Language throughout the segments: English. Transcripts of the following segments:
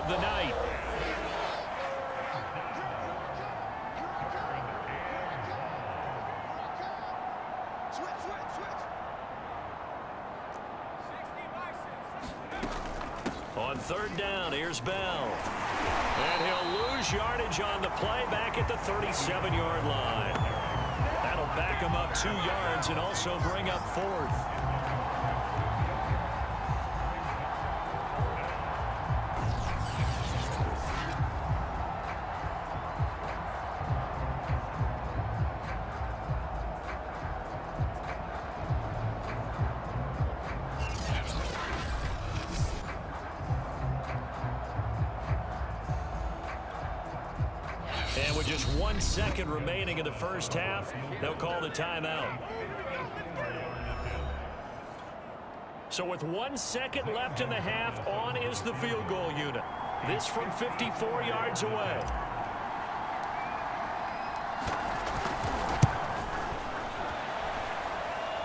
of the night. On third down, here's Bell. And he'll lose yardage on the play back at the 37-yard line. That'll back him up 2 yards and also bring up fourth. And with just 1 second remaining in the first half, they'll call the timeout. So with 1 second left in the half, on is the field goal unit. This from 54 yards away.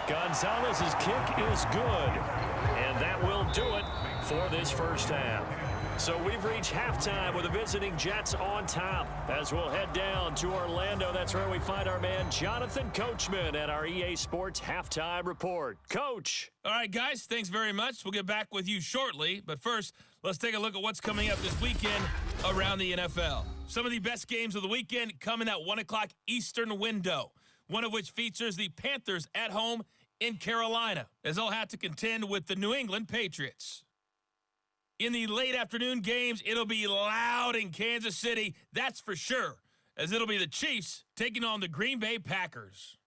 Gonzalez's kick is good, and that will do it for this first half. So we've reached halftime with the visiting Jets on top. As we'll head down to Orlando, that's where we find our man Jonathan Coachman at our EA Sports Halftime Report. Coach. All right, guys, thanks very much. We'll get back with you shortly. But first, let's take a look at what's coming up this weekend around the NFL. Some of the best games of the weekend come in that 1 o'clock Eastern window, one of which features the Panthers at home in Carolina, as they'll have to contend with the New England Patriots. In the late afternoon games, it'll be loud in Kansas City, that's for sure, as it'll be the Chiefs taking on the Green Bay Packers.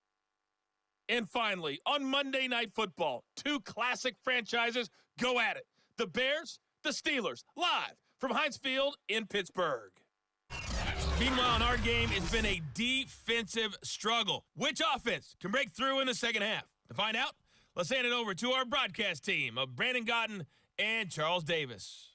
And finally, on Monday Night Football, 2 classic franchises go at it. The Bears, the Steelers, live from Heinz Field in Pittsburgh. Meanwhile, in our game, it's been a defensive struggle. Which offense can break through in the second half? To find out, let's hand it over to our broadcast team of Brandon Gotten and Charles Davis.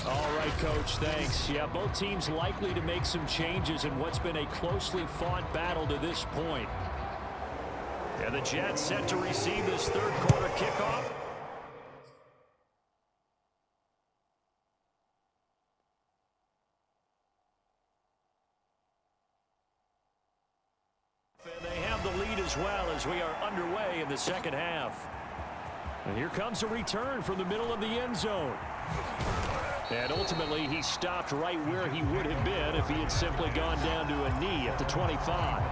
All right, Coach, thanks. Yeah, both teams likely to make some changes in what's been a closely fought battle to this point. And the Jets set to receive this third quarter kickoff. And they have the lead as well as we are underway in the second half. And here comes a return from the middle of the end zone. And ultimately, he stopped right where he would have been if he had simply gone down to a knee at the 25.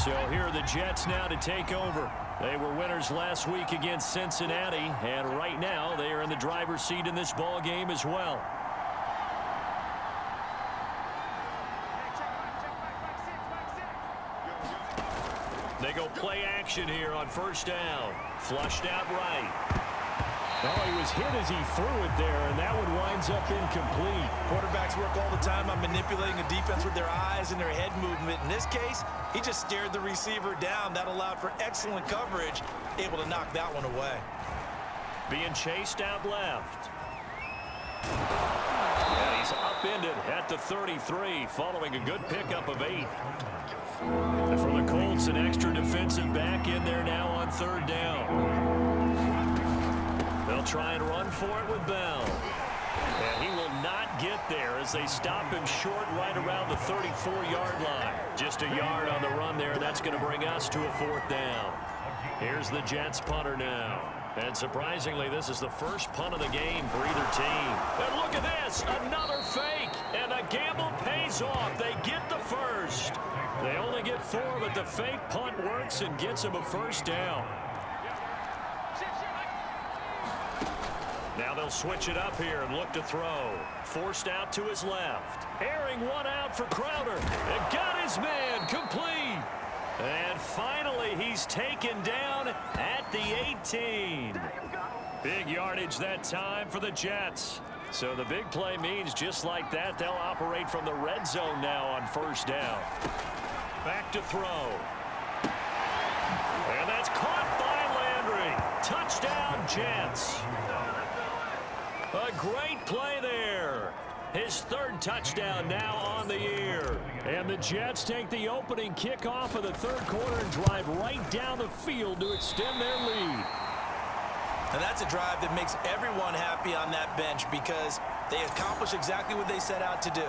So here are the Jets now to take over. They were winners last week against Cincinnati, and right now they are in the driver's seat in this ball game as well. They go play action here on first down. Flushed out right. Oh, he was hit as he threw it there, and that one winds up incomplete. Quarterbacks work all the time on manipulating a defense with their eyes and their head movement. In this case, he just stared the receiver down. That allowed for excellent coverage, able to knock that one away. Being chased out left. And he's upended at the 33, following a good pickup of 8. And for the Colts, an extra defensive back in there now on third down. They'll try and run for it with Bell. And he will not get there as they stop him short right around the 34-yard line. Just a yard on the run there. That's going to bring us to a fourth down. Here's the Jets punter now. And surprisingly, this is the first punt of the game for either team. And look at this, another fake. And the gamble pays off. They get the first. They only get 4, but the fake punt works and gets them a first down. Now they'll switch it up here and look to throw. Forced out to his left. Airing one out for Crowder. And got his man complete. And finally, he's taken down at the 18. Big yardage that time for the Jets. So the big play means just like that, they'll operate from the red zone now on first down. Back to throw. And that's caught by Landry. Touchdown, Jets. A great play there. His third touchdown now on the year. And the Jets take the opening kickoff of the third quarter and drive right down the field to extend their lead. And that's a drive that makes everyone happy on that bench because they accomplish exactly what they set out to do.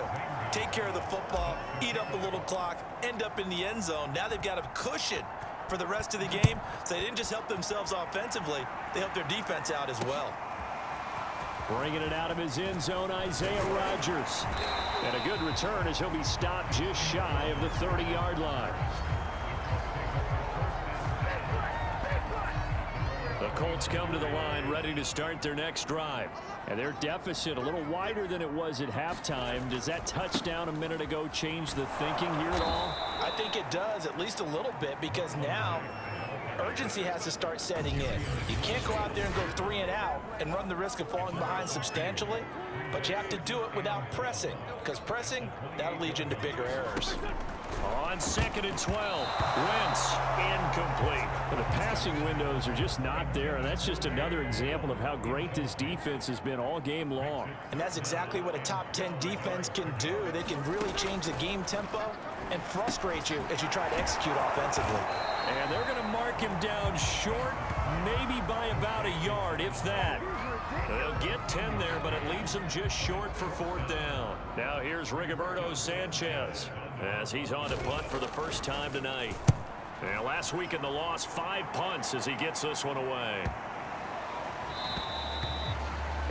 Take care of the football, eat up a little clock, end up in the end zone. Now they've got a cushion for the rest of the game. So they didn't just help themselves offensively, they helped their defense out as well. Bringing it out of his end zone, Isaiah Rodgers. And a good return as he'll be stopped just shy of the 30-yard line. The Colts come to the line ready to start their next drive. And their deficit a little wider than it was at halftime. Does that touchdown a minute ago change the thinking here at all? I think it does, at least a little bit, because now urgency has to start setting in. You can't go out there and go 3 and out and run the risk of falling behind substantially, but you have to do it without pressing, because pressing, that'll lead you into bigger errors. On 2nd and 12, Wentz incomplete. The passing windows are just not there, and that's just another example of how great this defense has been all game long. And that's exactly what a top 10 defense can do. They can really change the game tempo and frustrate you as you try to execute offensively. And they're going to mark him down short, maybe by about a yard, if that. They'll get 10 there, but it leaves them just short for 4th down. Now here's Rigoberto Sanchez as he's on to punt for the first time tonight. And last week in the loss, 5 punts as he gets this one away.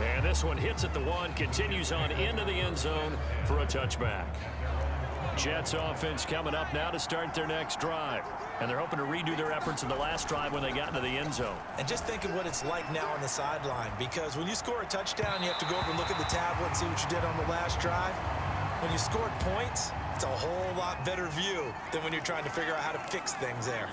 And this one hits at the 1, continues on into the end zone for a touchback. Jets offense coming up now to start their next drive. And they're hoping to redo their efforts in the last drive when they got into the end zone. And just think of what it's like now on the sideline, because when you score a touchdown, you have to go over and look at the tablet and see what you did on the last drive. When you scored points, it's a whole lot better view than when you're trying to figure out how to fix things there.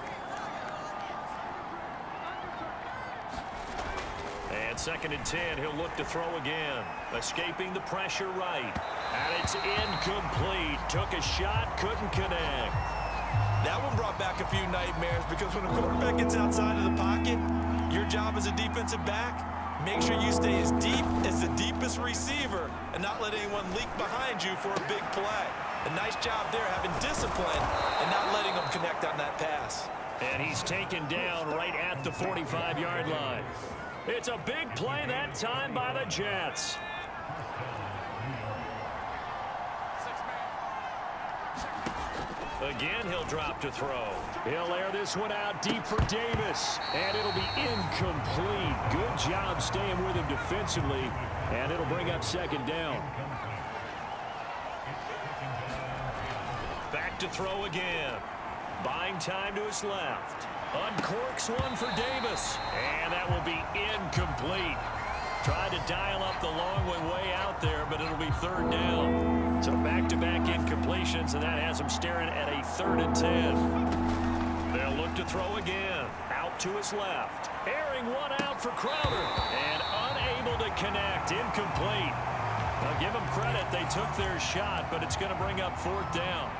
And 2nd and 10, he'll look to throw again. Escaping the pressure right. And it's incomplete. Took a shot, couldn't connect. That one brought back a few nightmares, because when a quarterback gets outside of the pocket, your job as a defensive back, make sure you stay as deep as the deepest receiver and not let anyone leak behind you for a big play. A nice job there, having discipline and not letting them connect on that pass. And he's taken down right at the 45-yard line. It's a big play that time by the Jets. Again, he'll drop to throw. He'll air this one out deep for Davis. And it'll be incomplete. Good job staying with him defensively. And it'll bring up 2nd down. Back to throw again. Buying time to his left. Uncorks one for Davis. And that will be incomplete. Tried to dial up the long way out there, but it'll be 3rd down. So back-to-back incompletions, and that has him staring at a 3rd and 10. They'll look to throw again. Out to his left. Airing one out for Crowder. And unable to connect. Incomplete. Now give them credit. They took their shot, but it's going to bring up 4th down.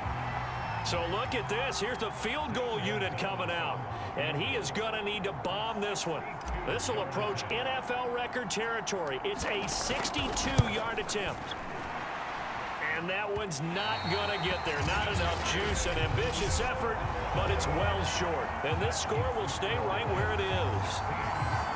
So look at this. Here's the field goal unit coming out. And he is going to need to bomb this one. This will approach NFL record territory. It's a 62-yard attempt. And that one's not going to get there. Not enough juice. An ambitious effort, but it's well short. And this score will stay right where it is.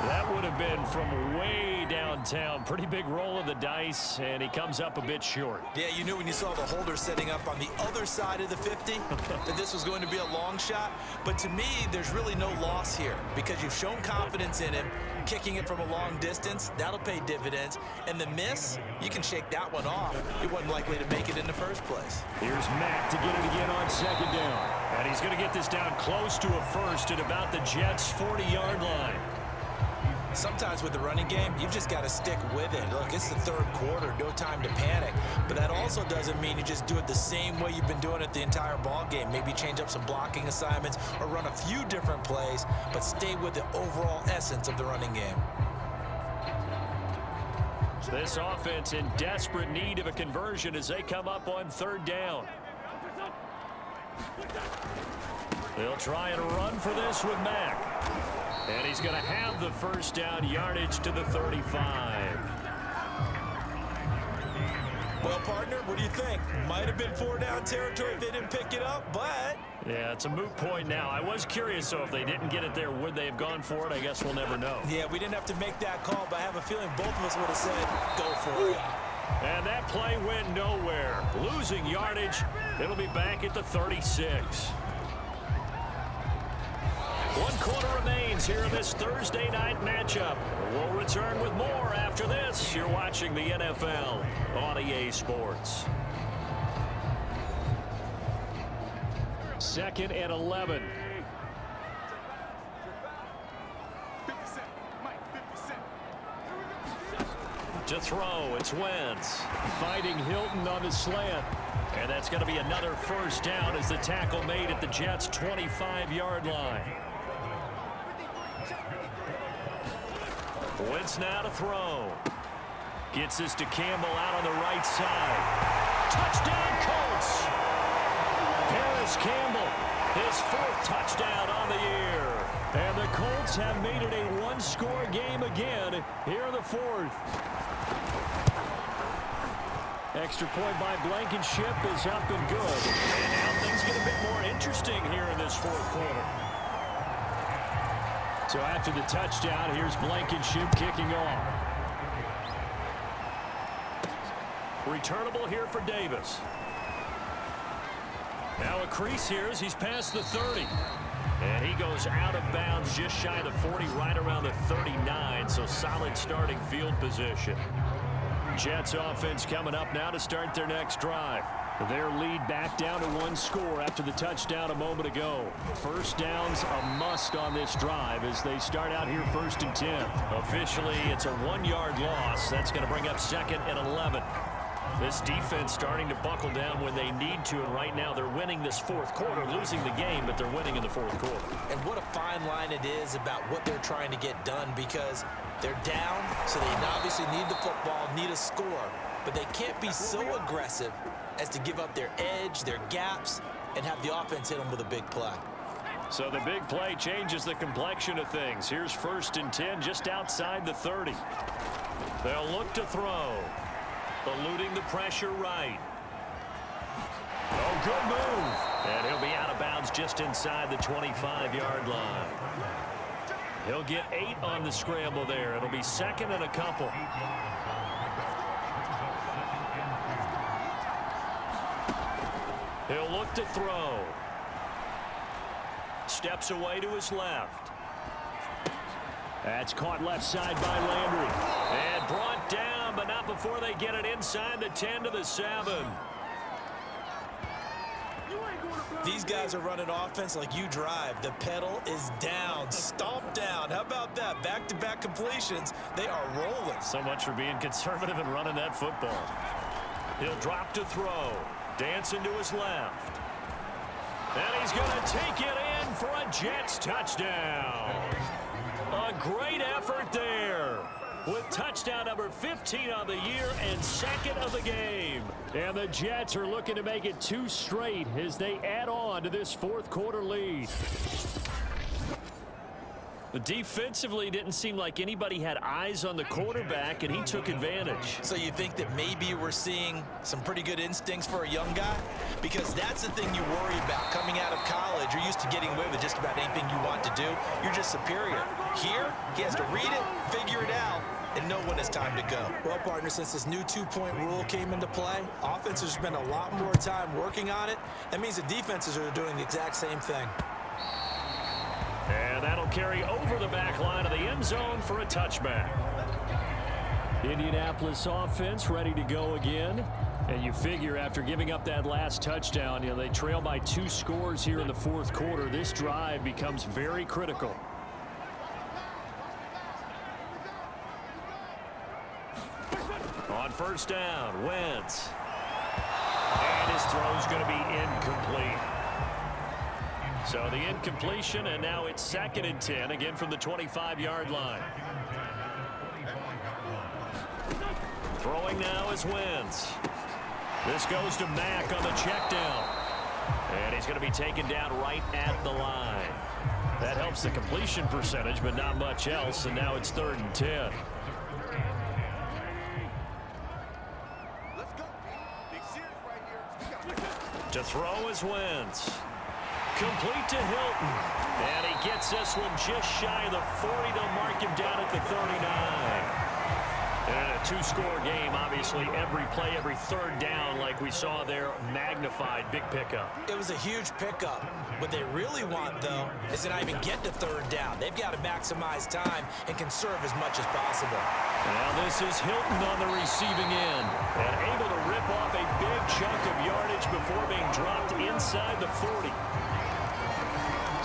That would have been from way downtown. Pretty big roll of the dice, and he comes up a bit short. Yeah, you knew when you saw the holder setting up on the other side of the 50 that this was going to be a long shot. But to me, there's really no loss here, because you've shown confidence in him. Kicking it from a long distance, that'll pay dividends. And the miss, you can shake that one off. It wasn't likely to make it in the first place. Here's Mack to get it again on 2nd down. And he's going to get this down close to a first at about the Jets' 40-yard line. Sometimes with the running game, you've just got to stick with it. Look, it's the 3rd quarter, no time to panic. But that also doesn't mean you just do it the same way you've been doing it the entire ball game. Maybe change up some blocking assignments or run a few different plays, but stay with the overall essence of the running game. This offense in desperate need of a conversion as they come up on 3rd down. They'll try and run for this with Mack. And he's going to have the 1st down, yardage to the 35. Well, partner, what do you think? Might have been 4-down territory if they didn't pick it up, but... Yeah, it's a moot point now. I was curious, so if they didn't get it there, would they have gone for it? I guess we'll never know. Yeah, we didn't have to make that call, but I have a feeling both of us would have said, go for it. And that play went nowhere. Losing yardage. It'll be back at the 36. 1 quarter remains here in this Thursday night matchup. We'll return with more after this. You're watching the NFL on EA Sports. 2nd and 11. To throw, it's Wentz. Fighting Hilton on the slant. And that's going to be another first down as the tackle made at the Jets' 25-yard line. Wentz now to throw. Gets this to Campbell out on the right side. Touchdown, Colts! Paris Campbell, his 4th touchdown on the year. And the Colts have made it a 1-score game again here in the 4th. Extra point by Blankenship is up and good. And now things get a bit more interesting here in this 4th quarter. So after the touchdown, here's Blankenship kicking off. Returnable here for Davis. Now a crease here as he's past the 30. And he goes out of bounds just shy of the 40, right around the 39. So solid starting field position. Jets offense coming up now to start their next drive. Their lead back down to 1 score after the touchdown a moment ago. First down's a must on this drive as they start out here 1st and 10. Officially, it's a 1-yard loss. That's going to bring up 2nd and 11. This defense starting to buckle down when they need to, and right now they're winning this 4th quarter, losing the game, but they're winning in the 4th quarter. And what a fine line it is about what they're trying to get done, because they're down, so they obviously need the football, need a score, but they can't be so aggressive as to give up their edge, their gaps, and have the offense hit them with a big play. So the big play changes the complexion of things. Here's 1st and 10 just outside the 30. They'll look to throw. Eluding the pressure right. Oh, good move. And he'll be out of bounds just inside the 25-yard line. He'll get 8 on the scramble there. It'll be 2nd and a couple. He'll look to throw. Steps away to his left. That's caught left side by Landry. And brought down, but not before they get it inside the 10 to the 7. These guys are running offense like you drive. The pedal is down, stomped down. How about that? Back-to-back completions. They are rolling. So much for being conservative and running that football. He'll drop to throw. Dancing to his left. And he's going to take it in for a Jets touchdown. A great effort there with touchdown number 15 on the year and 2nd of the game. And the Jets are looking to make it 2 straight as they add on to this 4th quarter lead. Defensively, didn't seem like anybody had eyes on the quarterback, and he took advantage. So you think that maybe we're seeing some pretty good instincts for a young guy? Because that's the thing you worry about coming out of college. You're used to getting away with just about anything you want to do. You're just superior. Here, he has to read it, figure it out, and know when it's time to go. Well, partner, since this new 2-point rule came into play, offenses spend a lot more time working on it. That means the defenses are doing the exact same thing. And that'll carry over the back line of the end zone for a touchback. Indianapolis offense ready to go again. And you figure after giving up that last touchdown, they trail by 2 scores here in the 4th quarter. This drive becomes very critical. On 1st down, Wentz. And his throw's going to be incomplete. So the incompletion, and now it's 2nd and 10, again from the 25-yard line. Throwing now is Wentz. This goes to Mack on the check down. And he's going to be taken down right at the line. That helps the completion percentage, but not much else, and now it's 3rd and 10. To throw is Wentz. Complete to Hilton. And he gets this one just shy of the 40. They'll mark him down at the 39. And a two-score game, obviously, every play, every third down, like we saw there, magnified, big pickup. It was a huge pickup. What they really want, though, is to not even get to third down. They've got to maximize time and conserve as much as possible. Now this is Hilton on the receiving end, and able to rip off a big chunk of yardage before being dropped inside the 40.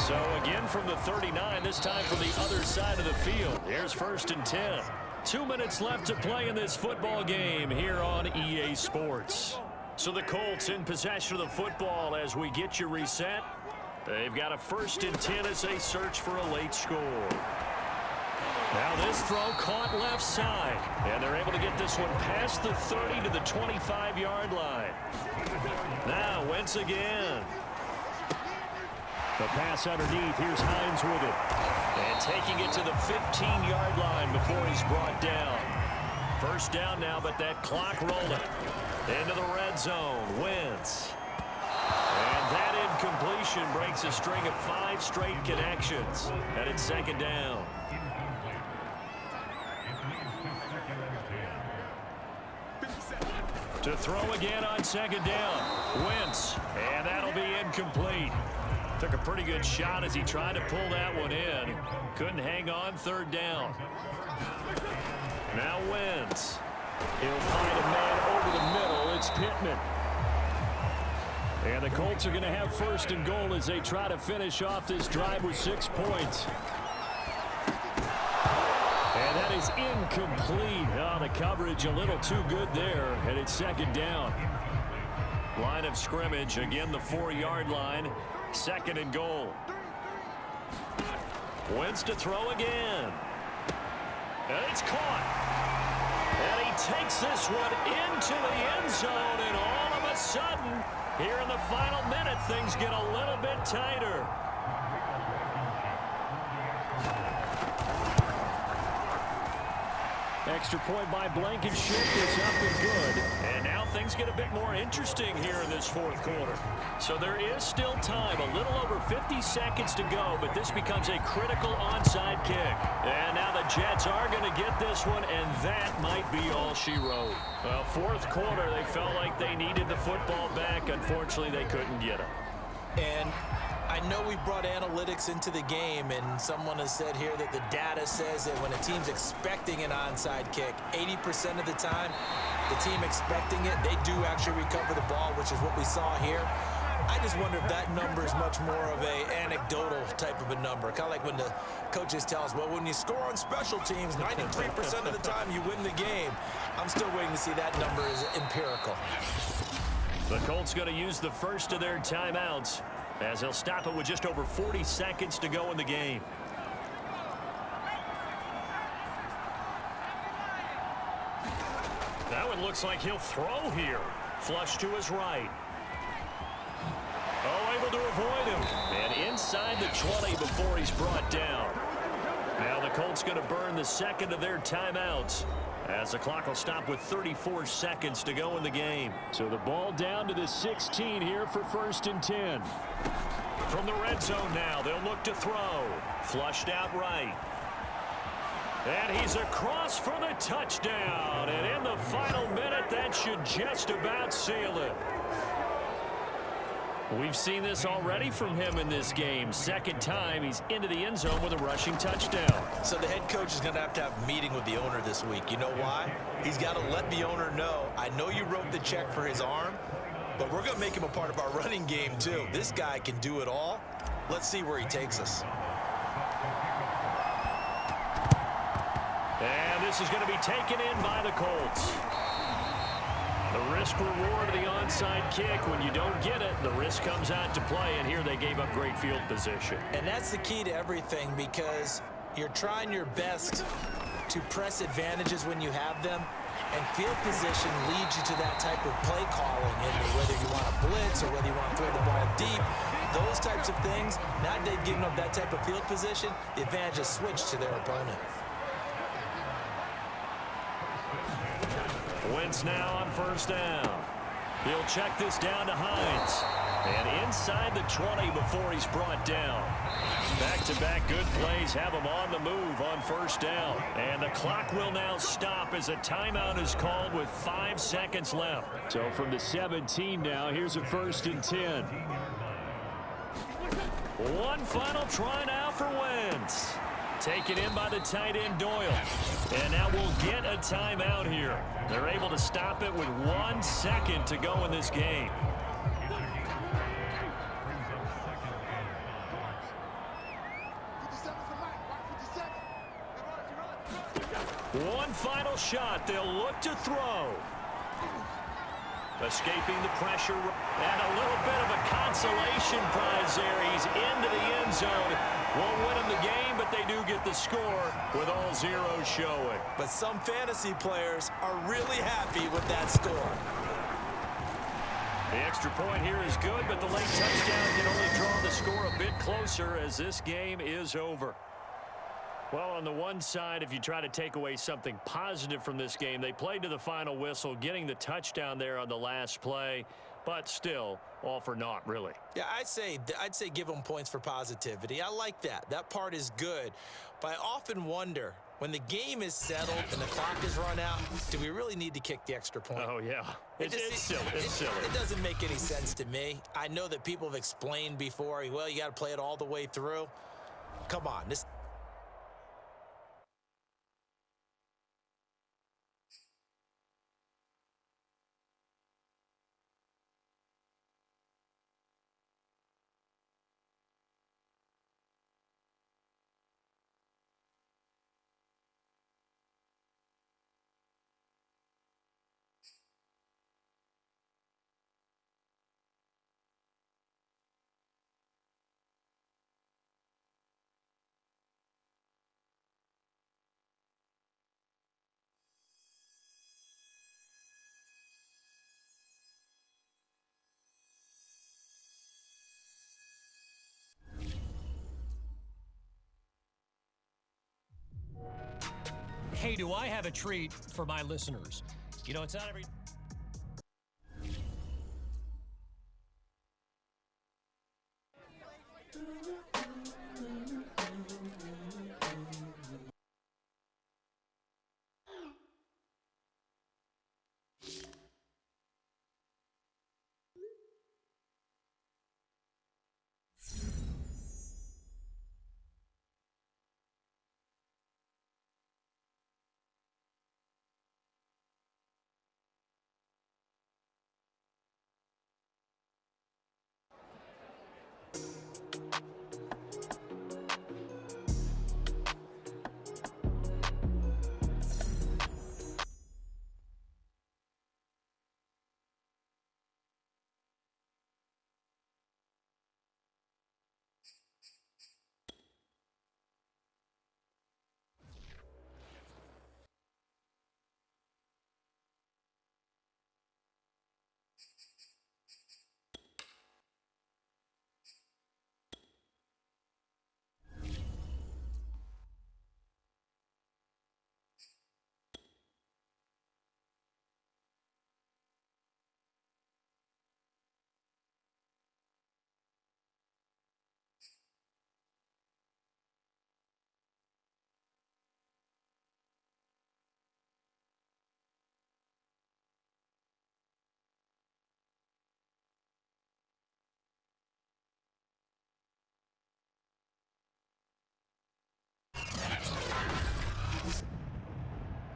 So again from the 39, this time from the other side of the field. Here's 1st and 10. 2 minutes left to play in this football game here on EA Sports. So the Colts in possession of the football as we get you reset. They've got a 1st and 10 as they search for a late score. Now this throw caught left side, and they're able to get this one past the 30 to the 25-yard line. Now Wentz again. The pass underneath. Here's Hines with it. And taking it to the 15-yard line before he's brought down. 1st down now, but that clock rolling. Into the red zone. Wentz. And that incompletion breaks a string of 5 straight connections. And it's 2nd down. To throw again on 2nd down. Wentz. And that'll be incomplete. Took a pretty good shot as he tried to pull that one in. Couldn't hang on. 3rd down. Now Wentz. He'll find a man over the middle. It's Pittman. And the Colts are going to have 1st and goal as they try to finish off this drive with 6 points. And that is incomplete. Oh, the coverage a little too good there. And it's 2nd down. Line of scrimmage. Again, the 4-yard line. 2nd and goal. Wentz to throw again. And it's caught. And he takes this one into the end zone. And all of a sudden, here in the final minute, things get a little bit tighter. Extra point by Blankenship is up and good. And now things get a bit more interesting here in this 4th quarter. So there is still time, a little over 50 seconds to go, but this becomes a critical onside kick. And now the Jets are going to get this one, and that might be all she wrote. Well, 4th quarter, they felt like they needed the football back. Unfortunately, they couldn't get it. And I know we brought analytics into the game, and someone has said here that the data says that when a team's expecting an onside kick, 80% of the time, the team expecting it, they do actually recover the ball, which is what we saw here. I just wonder if that number is much more of a anecdotal type of a number. Kind of like when the coaches tell us, well, when you score on special teams, 93% of the time you win the game. I'm still waiting to see that number is empirical. The Colts going to use the first of their timeouts, as they'll stop it with just over 40 seconds to go in the game. Now it looks like he'll throw here. Flush to his right. Oh, able to avoid him. And inside the 20 before he's brought down. Now the Colts going to burn the 2nd of their timeouts, as the clock will stop with 34 seconds to go in the game. So the ball down to the 16 here for 1st and 10. From the red zone now, they'll look to throw. Flushed out right. And he's across for the touchdown. And in the final minute, that should just about seal it. We've seen this already from him in this game. 2nd time he's into the end zone with a rushing touchdown. So the head coach is going to have a meeting with the owner this week. You know why? He's got to let the owner know, I know you wrote the check for his arm, but we're going to make him a part of our running game too. This guy can do it all. Let's see where he takes us. And this is going to be taken in by the Colts. The risk-reward of the onside kick, when you don't get it, the risk comes out to play, and here they gave up great field position. And that's the key to everything, because you're trying your best to press advantages when you have them, and field position leads you to that type of play calling, and whether you want to blitz or whether you want to throw the ball deep, those types of things. Now they've given up that type of field position, the advantage is switched to their opponent. Wentz now on 1st down. He'll check this down to Hines. And inside the 20 before he's brought down. Back-to-back good plays have him on the move on first down. And the clock will now stop as a timeout is called with 5 seconds left. So from the 17 now, here's a 1st and 10. One final try now for Wentz. Taken in by the tight end Doyle. And now we'll get a timeout here. They're able to stop it with 1 second to go in this game. One final shot. They'll look to throw. Escaping the pressure. And a little bit of a consolation prize there. He's into the end zone. Won't win him the game, but they do get the score with all zeros showing. But some fantasy players are really happy with that score. The extra point here is good, but the late touchdown can only draw the score a bit closer as this game is over. Well, on the one side, if you try to take away something positive from this game, they played to the final whistle, getting the touchdown there on the last play, but still, all for naught, really. Yeah, I'd say give them points for positivity. I like that. That part is good. But I often wonder, when the game is settled and the clock is run out, do we really need to kick the extra point? Oh, yeah. It's silly. It's silly. It doesn't make any sense to me. I know that people have explained before, well, you got to play it all the way through. Come on, this... Hey, do I have a treat for my listeners? You know, it's not every...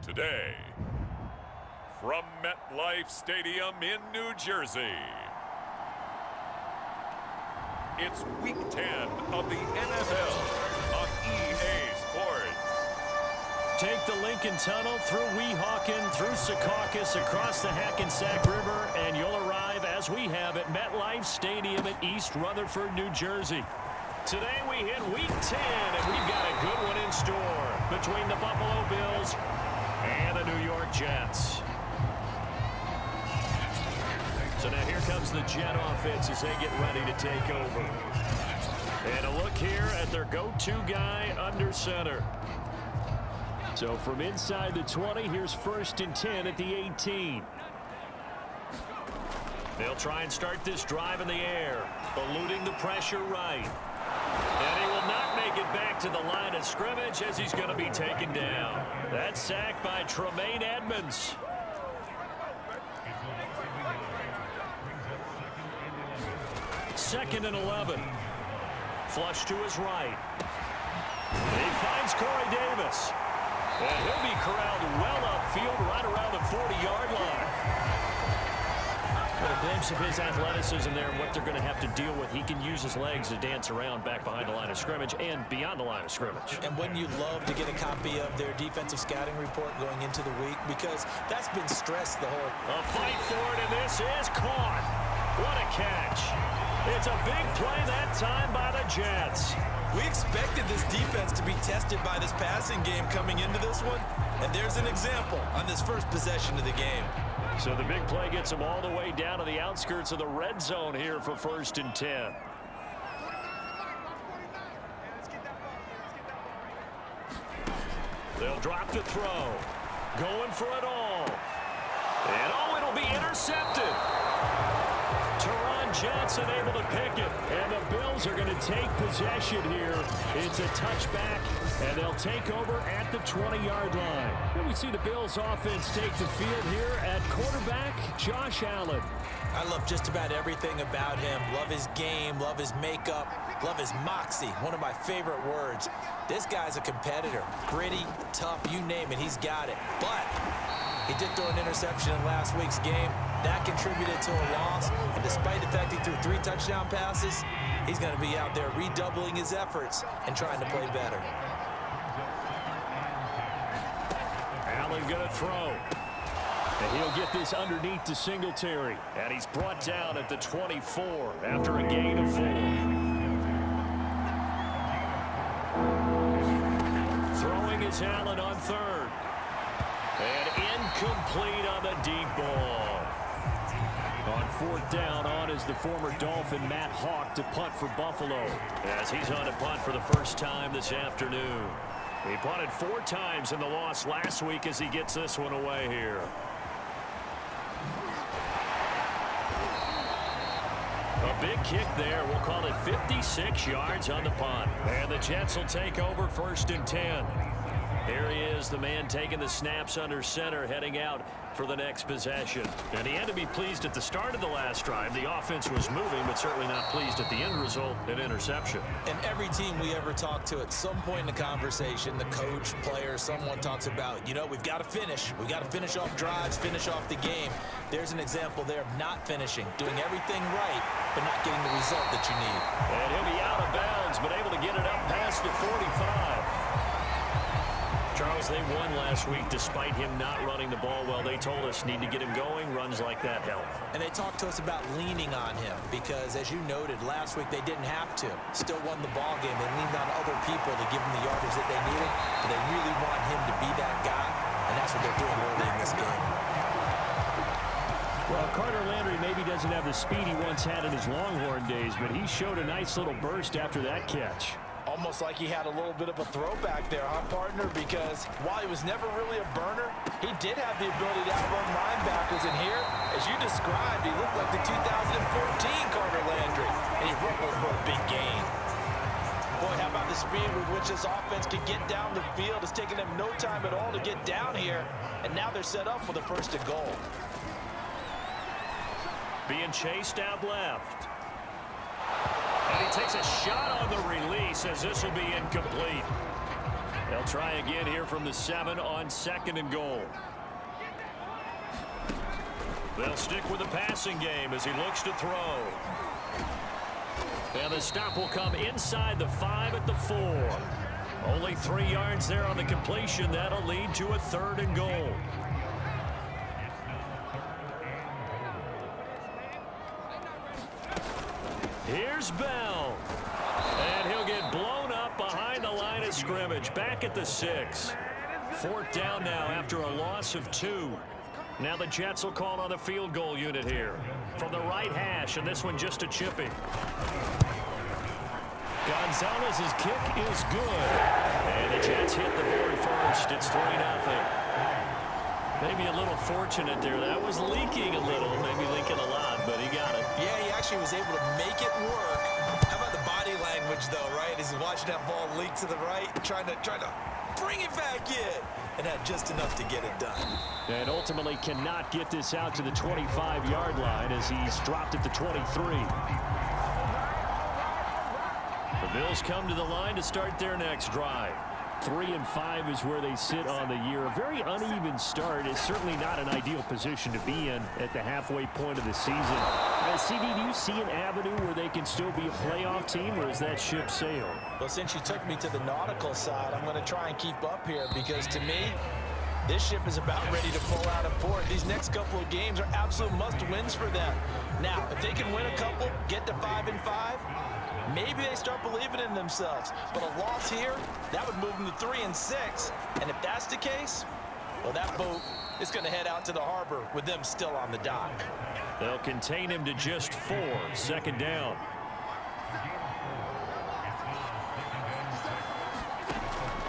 Today, from MetLife Stadium in New Jersey, it's Week 10 of the NFL on EA Sports. Take the Lincoln Tunnel through Weehawken, through Secaucus, across the Hackensack River, and you'll arrive, as we have, at MetLife Stadium at East Rutherford, New Jersey. Today we hit Week 10, and we've got a good one in store between the Buffalo Bills and the New York Jets. So now here comes the Jet offense as they get ready to take over. And a look here at their go-to guy under center. So from inside the 20, here's 1st and 10 at the 18. They'll try and start this drive in the air, eluding the pressure right. And he will not make it back to the line of scrimmage as he's going to be taken down. That's sacked by Tremaine Edmonds. Second and 11. Flush to his right. He finds Corey Davis. And he'll be corralled well upfield right around the 40-yard line. A glimpse of his athleticism there and what they're going to have to deal with. He can use his legs to dance around back behind the line of scrimmage and beyond the line of scrimmage. And wouldn't you love to get a copy of their defensive scouting report going into the week? Because that's been stressed the whole... A fight for it, and this is caught. What a catch. It's a big play that time by the Jets. We expected this defense to be tested by this passing game coming into this one. And there's an example on this first possession of the game. So the big play gets them all the way down to the outskirts of the red zone here for 1st and 10. They'll drop to throw. Going for it all. And it'll be intercepted. Johnson able to pick it, and the Bills are going to take possession here. It's a touchback, and they'll take over at the 20-yard line. And we see the Bills offense take the field here at quarterback Josh Allen. I love just about everything about him. Love his game, love his makeup, love his moxie. One of my favorite words. This guy's a competitor. Gritty, tough, you name it, he's got it. But he did throw an interception in last week's game. That contributed to a loss, and despite the fact he threw 3 touchdown passes, he's going to be out there redoubling his efforts and trying to play better. Allen going to throw. And he'll get this underneath to Singletary. And he's brought down at the 24 after a gain of 4. Throwing is Allen on 3rd. And incomplete on the deep ball. On 4th down, on is the former Dolphin Matt Hawk to punt for Buffalo, as he's on to punt for the first time this afternoon. He punted 4 times in the loss last week as he gets this one away here. A big kick there. We'll call it 56 yards on the punt. And the Jets will take over 1st and 10. Here he is, the man taking the snaps under center, heading out for the next possession. And he had to be pleased at the start of the last drive. The offense was moving, but certainly not pleased at the end result, an interception. And every team we ever talk to, at some point in the conversation, the coach, player, someone talks about, you know, we've got to finish. We've got to finish off drives, finish off the game. There's an example there of not finishing, doing everything right, but not getting the result that you need. And he'll be out of bounds, but able to get it up past the 45. Charles, they won last week despite him not running the ball well. They told us need to get him going. Runs like that help. And they talked to us about leaning on him because, as you noted, last week they didn't have to. Still won the ball game. They leaned on other people to give them the yardage that they needed, but they really want him to be that guy, and that's what they're doing early in this game. Well, Carter Landry maybe doesn't have the speed he once had in his Longhorn days, but he showed a nice little burst after that catch. Almost like he had a little bit of a throwback there, huh, partner? Because while he was never really a burner, he did have the ability to outrun linebackers. And here, as you described, he looked like the 2014 Carter Landry. And he rumbled for a big gain. Boy, how about the speed with which this offense can get down the field? It's taken them no time at all to get down here. And now they're set up for the 1st and goal. Being chased out left. And he takes a shot on the release as this will be incomplete. They'll try again here from the 7 on 2nd and goal. They'll stick with the passing game as he looks to throw. And the stop will come inside the 5 at the 4. Only 3 yards there on the completion. That'll lead to a 3rd and goal. Here's Bell. And he'll get blown up behind the line of scrimmage. Back at the 6. 4th down now after a loss of 2. Now the Jets will call on the field goal unit here. From the right hash, and this one just a chipping. Gonzalez's kick is good. And the Jets hit the board first. It's 3-0. Maybe a little fortunate there. That was leaking a little, maybe leaking a lot, but he got it. Yeah, he actually was able to make it work. How about the body language, though, right? As he's watching that ball leak to the right, trying to bring it back in, and had just enough to get it done. And ultimately cannot get this out to the 25-yard line as he's dropped at the 23. The Bills come to the line to start their next drive. 3-5 is where they sit on the year. A very uneven start is certainly not an ideal position to be in at the halfway point of the season. CD, do you see an avenue where they can still be a playoff team, or is that ship sailed? Well, since you took me to the nautical side, I'm going to try and keep up here because, to me, this ship is about ready to pull out of port. These next couple of games are absolute must-wins for them. Now, if they can win a couple, get to 5-5, maybe they start believing in themselves. But a loss here, that would move them to 3-6. And if that's the case, well, that boat is going to head out to the harbor with them still on the dock. They'll contain him to just 4. Second down.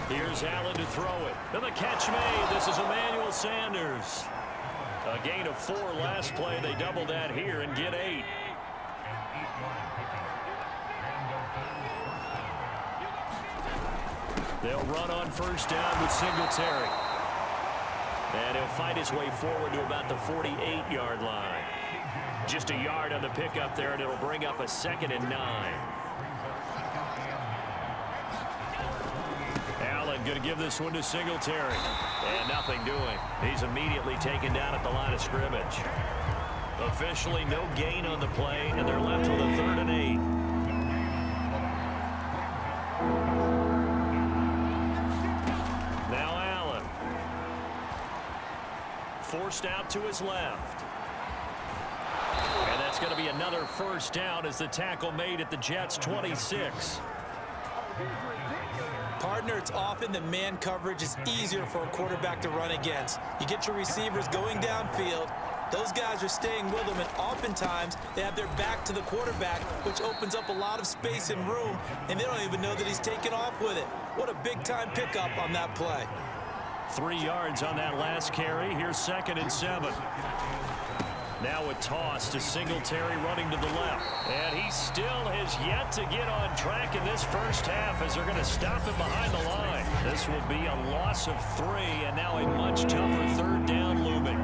Here's Allen to throw it. And the catch made. This is Emmanuel Sanders. A gain of 4 last play. They double that here and get 8. They'll run on first down with Singletary. And he'll fight his way forward to about the 48-yard line. Just a yard on the pickup there, and it'll bring up a 2nd and 9. Allen going to give this one to Singletary. And nothing doing. He's immediately taken down at the line of scrimmage. Officially no gain on the play, and they're left with a 3rd and 8. Now Allen. Forced out to his left. And that's going to be another first down as the tackle made at the Jets' 26. Partner, it's often that man coverage is easier for a quarterback to run against. You get your receivers going downfield. Those guys are staying with them, and oftentimes they have their back to the quarterback, which opens up a lot of space and room, and they don't even know that he's taken off with it. What a big-time pickup on that play. 3 yards on that last carry. Here's 2nd and 7. Now a toss to Singletary running to the left. And he still has yet to get on track in this first half as they're going to stop him behind the line. This will be a loss of 3, and now a much tougher 3rd down looming.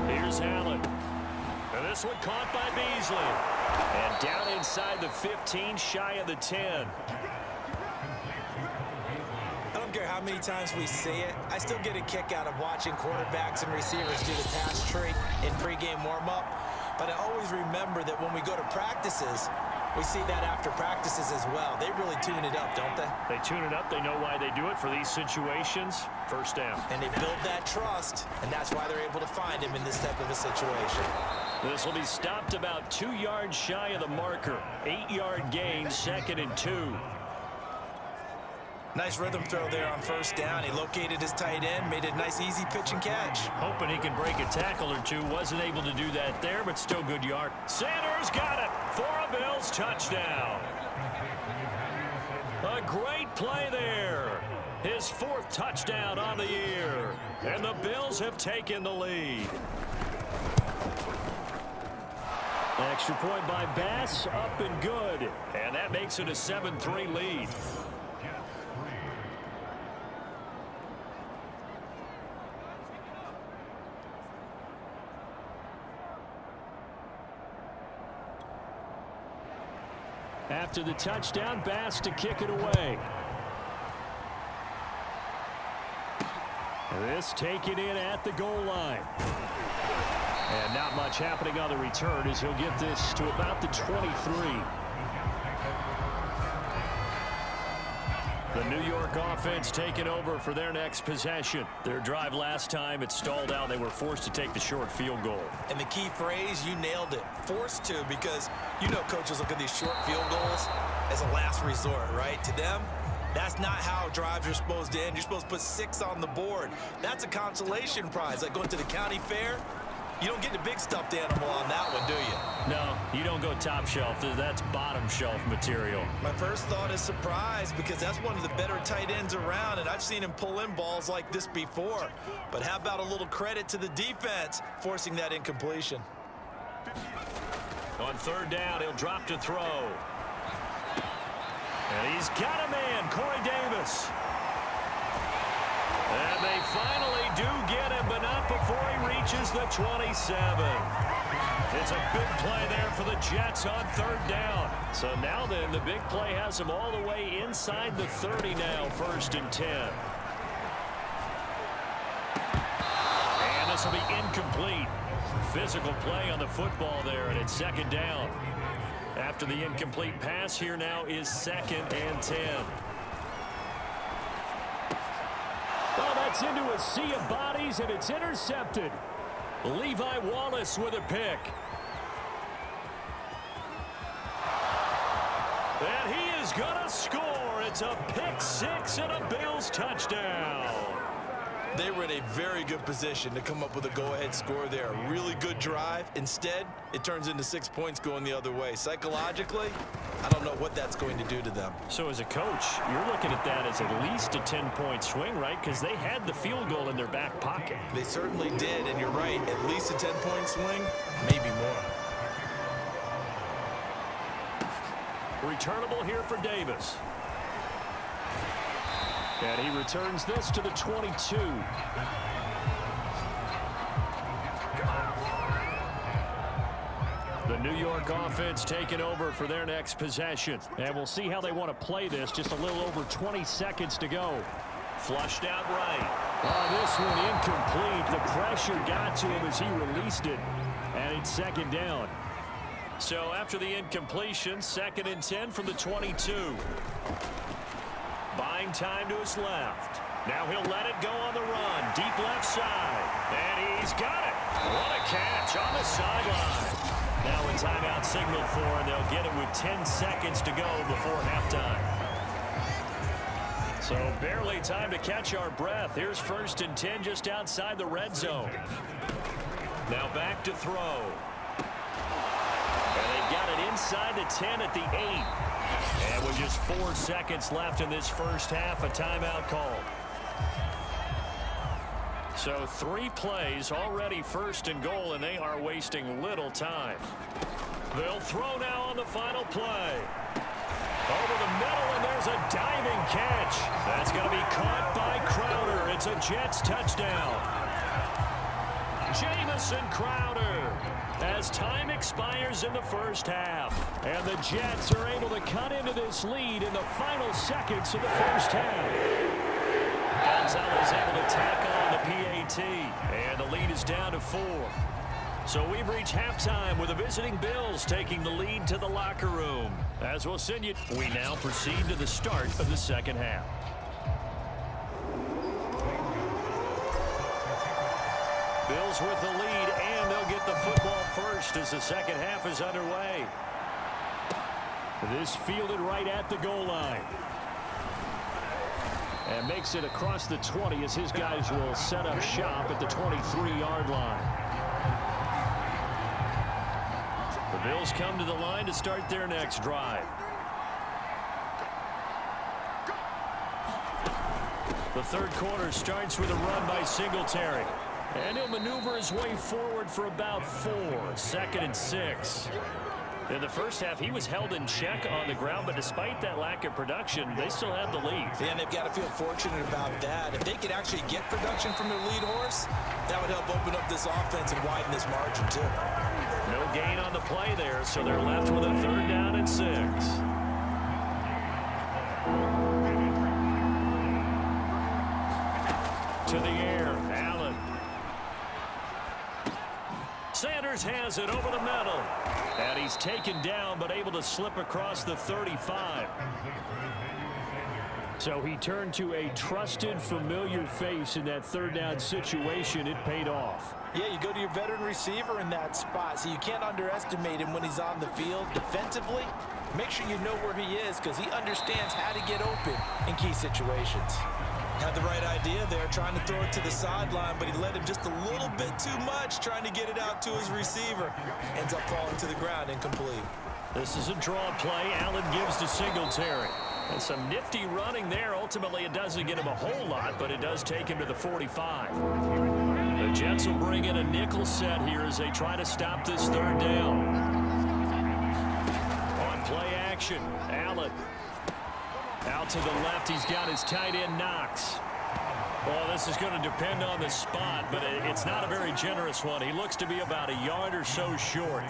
Here's Allen. And this one caught by Beasley. And down inside the 15, shy of the 10. I don't care how many times we see it. I still get a kick out of watching quarterbacks and receivers do the pass trick in pregame warm-up. But I always remember that when we go to practices, we see that after practices as well. They really tune it up, don't they? They tune it up. They know why they do it for these situations. First down. And they build that trust, and that's why they're able to find him in this type of a situation. This will be stopped about 2 yards shy of the marker. 8-yard gain, 2nd and 2. Nice rhythm throw there on first down. He located his tight end, made a nice easy pitch and catch. Hoping he can break a tackle or two. Wasn't able to do that there, but still good yard. Sanders got it for a Bills touchdown. A great play there. His 4th touchdown on the year. And the Bills have taken the lead. Extra point by Bass, up and good. And that makes it a 7-3 lead. After the touchdown, Bass to kick it away. This taken in at the goal line. And not much happening on the return as he'll get this to about the 23. The New York offense taking over for their next possession. Their drive last time, it stalled out. They were forced to take the short field goal. And the key phrase, you nailed it. Forced to, because you know coaches look at these short field goals as a last resort, right? To them, that's not how drives are supposed to end. You're supposed to put 6 on the board. That's a consolation prize. Like going to the county fair, You don't get the big stuffed animal on that one, do you? No, you don't go top shelf. That's bottom shelf material. My first thought is surprise because that's one of the better tight ends around, and I've seen him pull in balls like this before. But how about a little credit to the defense forcing that incompletion? On third down, he'll drop to throw. And he's got a man, Corey Davis. And they finally do get him, but not before he reaches the 27. It's a big play there for the Jets on third down. So now then, the big play has him all the way inside the 30 now, 1st and 10. And this will be incomplete. Physical play on the football there, and it's 2nd down. After the incomplete pass, here now is 2nd and 10. Well, that's into a sea of bodies, and it's intercepted. Levi Wallace with a pick. And he is going to score. It's a pick 6 and a Bills touchdown. They were in a very good position to come up with a go-ahead score there. A really good drive. Instead, it turns into 6 points going the other way. Psychologically, I don't know what that's going to do to them. So as a coach, you're looking at that as at least a 10-point swing, right? Because they had the field goal in their back pocket. They certainly did, and you're right. At least a 10-point swing, maybe more. Returnable here for Davis. And he returns this to the 22. The New York offense taking over for their next possession. And we'll see how they want to play this. Just a little over 20 seconds to go. Flushed out right. Oh, this one incomplete. The pressure got to him as he released it. And it's 2nd down. So after the incompletion, 2nd and 10 from the 22. Buying time to his left. Now he'll let it go on the run. Deep left side. And he's got it. What a catch on the sideline. Now a timeout signal for, and they'll get it with 10 seconds to go before halftime. So barely time to catch our breath. Here's 1st and 10 just outside the red zone. Now back to throw. And they've got it inside the 10 at the 8. And with just 4 seconds left in this first half, a timeout call. So 3 plays, already 1st and goal, and they are wasting little time. They'll throw now on the final play. Over the middle, and there's a diving catch. That's going to be caught by Crowder. It's a Jets touchdown. Jamison Crowder. As time expires in the first half. And the Jets are able to cut into this lead in the final seconds of the first half. Gonzalez able to tackle on the PAT. And the lead is down to 4. So we've reached halftime with the visiting Bills taking the lead to the locker room. As we'll send you, we now proceed to the start of the second half. Bills with the lead, and they'll get the football first as the second half is underway. This fielded right at the goal line. And makes it across the 20 as his guys will set up shop at the 23-yard line. The Bills come to the line to start their next drive. The third quarter starts with a run by Singletary. And he'll maneuver his way forward for about 4. 2nd and 6. In the first half, he was held in check on the ground, but despite that lack of production, they still have the lead. And they've got to feel fortunate about that. If they could actually get production from their lead horse, that would help open up this offense and widen this margin, too. No gain on the play there, so they're left with a 3rd down and 6. To the air, Allen. Sanders has it over the middle. And he's taken down, but able to slip across the 35. So he turned to a trusted, familiar face in that 3rd down situation. It paid off. Yeah, you go to your veteran receiver in that spot, so you can't underestimate him when he's on the field defensively. Make sure you know where he is because he understands how to get open in key situations. Had the right idea there, trying to throw it to the sideline, but he led him just a little bit too much, trying to get it out to his receiver. Ends up falling to the ground, incomplete. This is a draw play. Allen gives to Singletary. And some nifty running there. Ultimately, it doesn't get him a whole lot, but it does take him to the 45. The Jets will bring in a nickel set here as they try to stop this third down. On play action, Allen. Out to the left, he's got his tight end Knox. Well, this is going to depend on the spot, but it's not a very generous one. He looks to be about a yard or so short.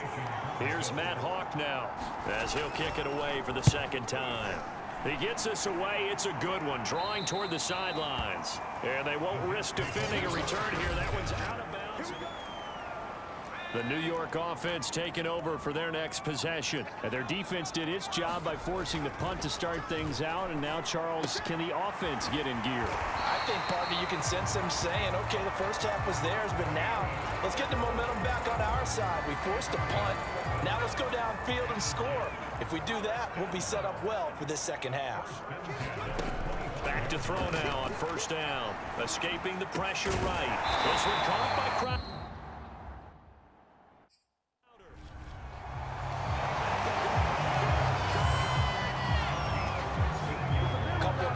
Here's Matt Hawk now as he'll kick it away for the second time. He gets this away. It's a good one, drawing toward the sidelines. And they won't risk defending a return here. That one's out of bounds. The New York offense taking over for their next possession. And their defense did its job by forcing the punt to start things out. And now, Charles, can the offense get in gear? I think, partner, you can sense them saying, okay, the first half was theirs, but now let's get the momentum back on our side. We forced a punt. Now let's go downfield and score. If we do that, we'll be set up well for this second half. Back to throw now on first down. Escaping the pressure right. This one caught by Crowder.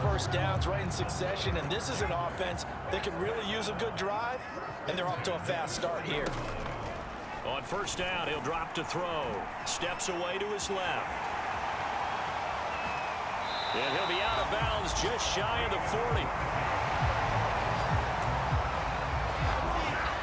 First downs right in succession, and this is an offense that can really use a good drive, and they're off to a fast start here. On first down, he'll drop to throw. Steps away to his left. And he'll be out of bounds just shy of the 40.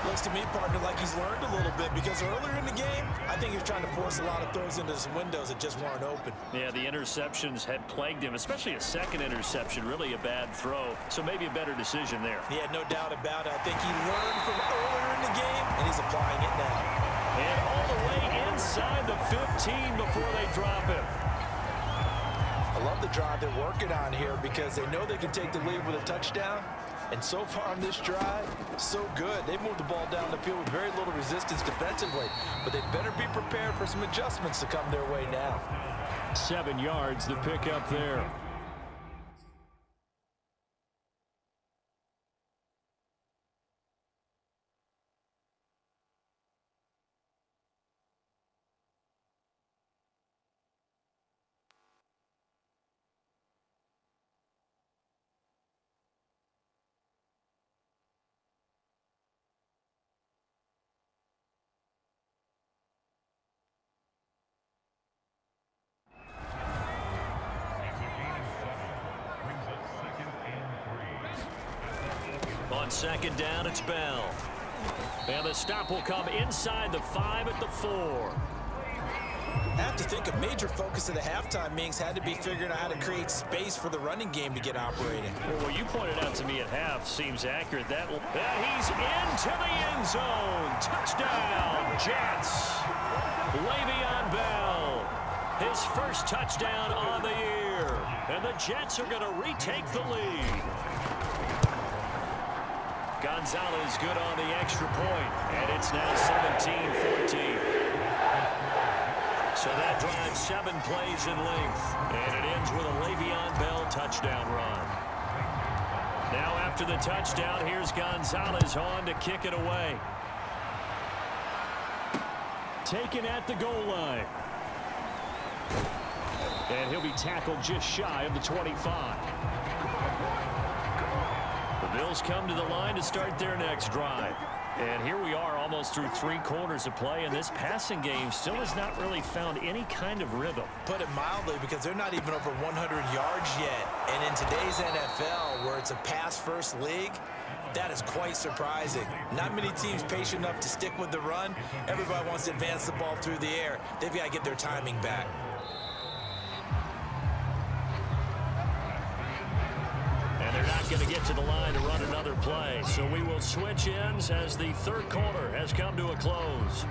Looks to me, partner, like he's learned a little bit, because earlier in the game, I think he was trying to force a lot of throws into some windows that just weren't open. Yeah, the interceptions had plagued him, especially a second interception, really a bad throw. So maybe a better decision there. Yeah, no doubt about it. I think he learned from earlier in the game, and he's applying it now. And all the way inside the 15 before they drop him. I love the drive they're working on here because they know they can take the lead with a touchdown. And so far on this drive, so good. They've moved the ball down the field with very little resistance defensively. But they better be prepared for some adjustments to come their way now. 7 yards, the pickup there. On second down, it's Bell. And the stop will come inside the 5 at the 4. I have to think a major focus of the halftime meetings had to be figuring out how to create space for the running game to get operating. Well, what you pointed out to me at half seems accurate. And he's into the end zone. Touchdown, Jets. Le'Veon Bell, his first touchdown on the year. And the Jets are going to retake the lead. Gonzalez good on the extra point, and it's now 17-14. So that drives 7 plays in length, and it ends with a Le'Veon Bell touchdown run. Now after the touchdown, here's Gonzalez on to kick it away. Taken at the goal line. And he'll be tackled just shy of the 25. The Bills come to the line to start their next drive. And here we are almost through 3 quarters of play, and this passing game still has not really found any kind of rhythm. Put it mildly, because they're not even over 100 yards yet. And in today's NFL, where it's a pass-first league, that is quite surprising. Not many teams patient enough to stick with the run. Everybody wants to advance the ball through the air. They've got to get their timing back. They're not going to get to the line to run another play. So we will switch ends as the third quarter has come to a close.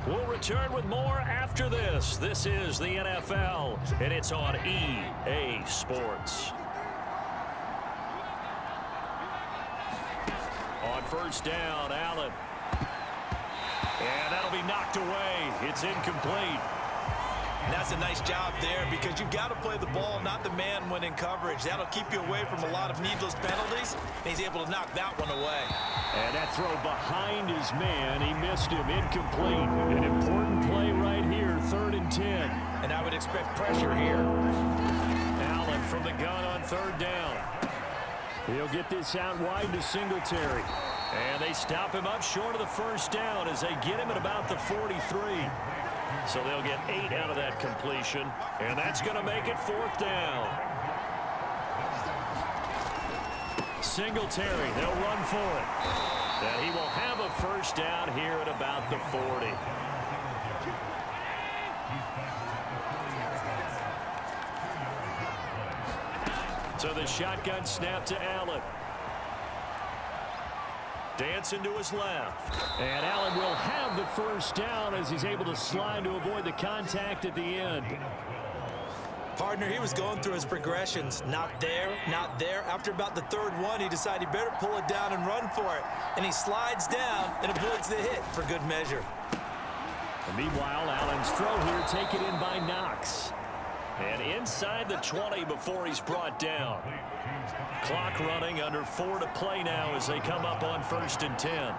We'll return with more after this. This is the NFL, and it's on EA Sports. On first down, Allen. And that'll be knocked away. It's incomplete. And that's a nice job there because you've got to play the ball, not the man when in coverage. That'll keep you away from a lot of needless penalties, and he's able to knock that one away. And that throw behind his man, he missed him, incomplete. An important play right here, 3rd and 10. And I would expect pressure here. Allen from the gun on 3rd down. He'll get this out wide to Singletary. And they stop him up short of the 1st down as they get him at about the 43. So they'll get 8 out of that completion. And that's going to make it 4th down. Singletary, they'll run for it. And he will have a 1st down here at about the 40. So the shotgun snap to Allen. Dancing to his left. And Allen will have the 1st down as he's able to slide to avoid the contact at the end. Partner, he was going through his progressions. Not there, not there. After about the 3rd one, he decided he better pull it down and run for it. And he slides down and avoids the hit for good measure. And meanwhile, Allen's throw here taken in by Knox. And inside the 20 before he's brought down. Clock running, under 4 to play now as they come up on 1st and 10.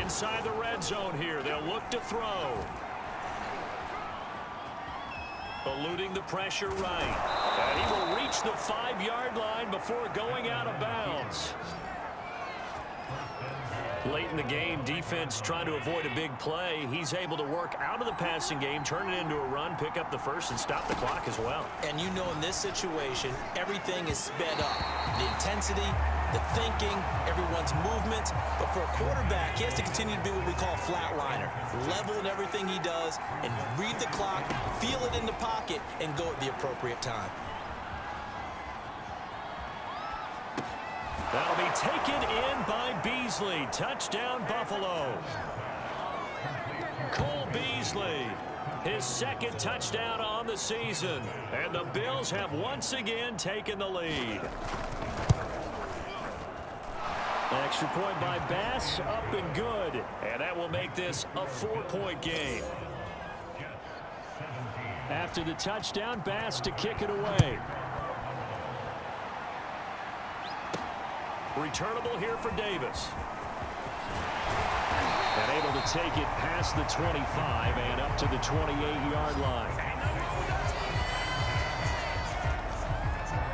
Inside the red zone here, they'll look to throw. Eluding the pressure right. And he will reach the 5-yard line before going out of bounds. Late in the game, defense trying to avoid a big play. He's able to work out of the passing game, turn it into a run, pick up the 1st, and stop the clock as well. And you know in this situation, everything is sped up. The intensity, the thinking, everyone's movement. But for a quarterback, he has to continue to be what we call a flatliner. Level in everything he does and read the clock, feel it in the pocket, and go at the appropriate time. That'll be taken in by Beasley. Touchdown, Buffalo. Cole Beasley, his 2nd touchdown on the season. And the Bills have once again taken the lead. Extra point by Bass, up and good. And that will make this a 4-point game. After the touchdown, Bass to kick it away. Returnable here for Davis. And able to take it past the 25 and up to the 28-yard line.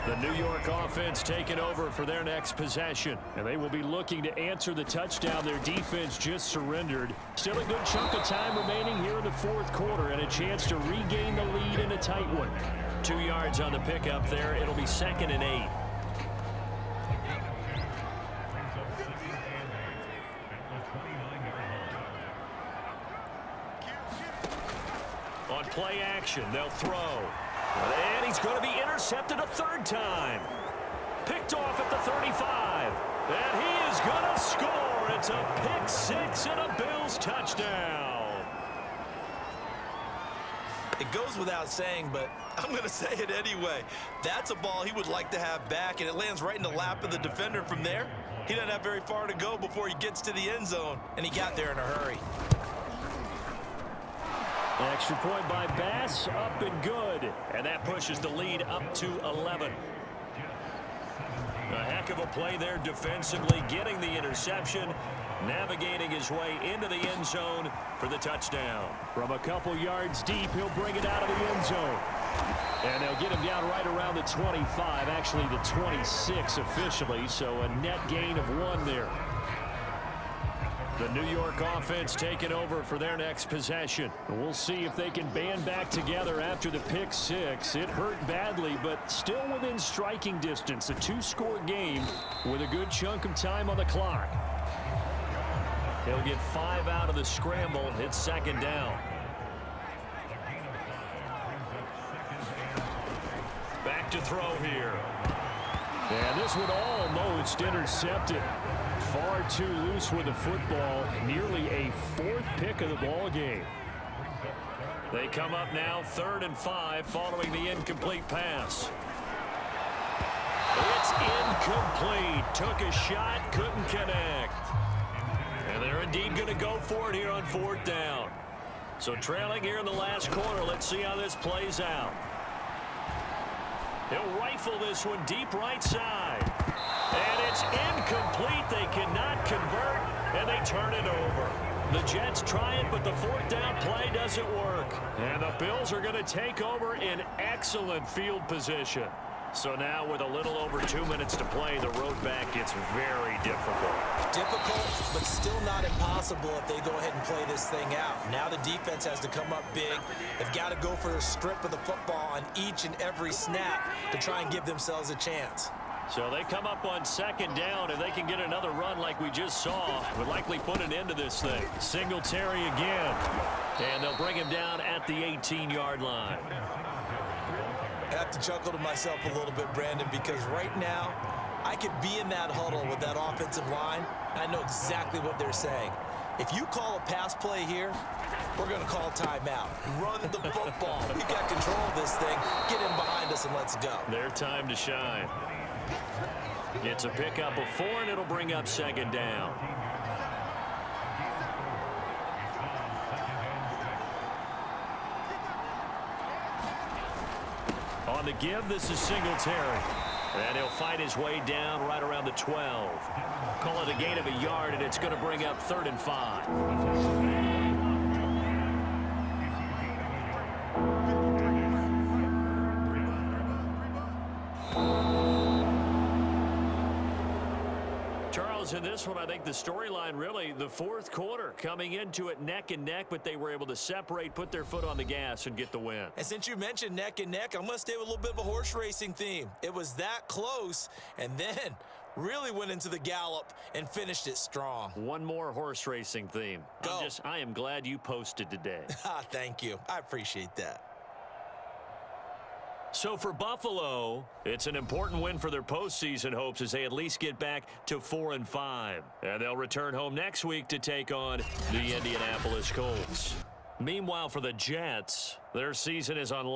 The New York offense taking over for their next possession. And they will be looking to answer the touchdown their defense just surrendered. Still a good chunk of time remaining here in the 4th quarter and a chance to regain the lead in a tight one. 2 yards on the pickup there. It'll be 2nd and 8. On play action, they'll throw. And he's going to be intercepted a 3rd time. Picked off at the 35. And he is going to score. It's a pick 6 and a Bills touchdown. It goes without saying, but I'm going to say it anyway. That's a ball he would like to have back, and it lands right in the lap of the defender from there. He doesn't have very far to go before he gets to the end zone, and he got there in a hurry. Extra point by Bass, up and good. And that pushes the lead up to 11. A heck of a play there defensively, getting the interception, navigating his way into the end zone for the touchdown. From a couple yards deep, he'll bring it out of the end zone. And they'll get him down right around the 25, actually the 26 officially, so a net gain of 1 there. The New York offense taking over for their next possession. We'll see if they can band back together after the pick 6. It hurt badly, but still within striking distance. A 2-score game with a good chunk of time on the clock. He'll get 5 out of the scramble. It's 2nd down. Back to throw here. And this one almost intercepted. Far too loose with the football. Nearly a 4th pick of the ball game. They come up now 3rd and 5 following the incomplete pass. It's incomplete. Took a shot, couldn't connect. And they're indeed going to go for it here on 4th down. So trailing here in the last quarter. Let's see how this plays out. He'll rifle this one deep right side. And it's incomplete. They cannot convert, and they turn it over. The Jets try it, but the fourth down play doesn't work. And the Bills are going to take over in excellent field position. So now with a little over 2 minutes to play, the road back gets very difficult. Difficult, but still not impossible if they go ahead and play this thing out. Now the defense has to come up big. They've got to go for a strip of the football on each and every snap to try and give themselves a chance. So they come up on second down, and they can get another run like we just saw. Would likely put an end to this thing. Singletary again. And they'll bring him down at the 18-yard line. I have to chuckle to myself a little bit, Brandon, because right now I could be in that huddle with that offensive line. I know exactly what they're saying. If you call a pass play here, we're going to call timeout. Run the football. We've got control of this thing. Get in behind us and let's go. Their time to shine. It's a pickup of 4, and it'll bring up second down. On the give, this is Singletary. And he'll fight his way down right around the 12. Call it a gain of a yard, and it's going to bring up 3rd and 5. In this one, I think the storyline really, the fourth quarter, coming into it neck and neck, but they were able to separate, put their foot on the gas, and get the win. And since you mentioned neck and neck, I'm going to stay with a little bit of a horse racing theme. It was that close, and then really went into the gallop and finished it strong. One more horse racing theme. Go. I am glad you posted today. Thank you. I appreciate that. So for Buffalo, it's an important win for their postseason hopes as they at least get back to 4-5. And they'll return home next week to take on the Indianapolis Colts. Meanwhile, for the Jets, their season is unlikely.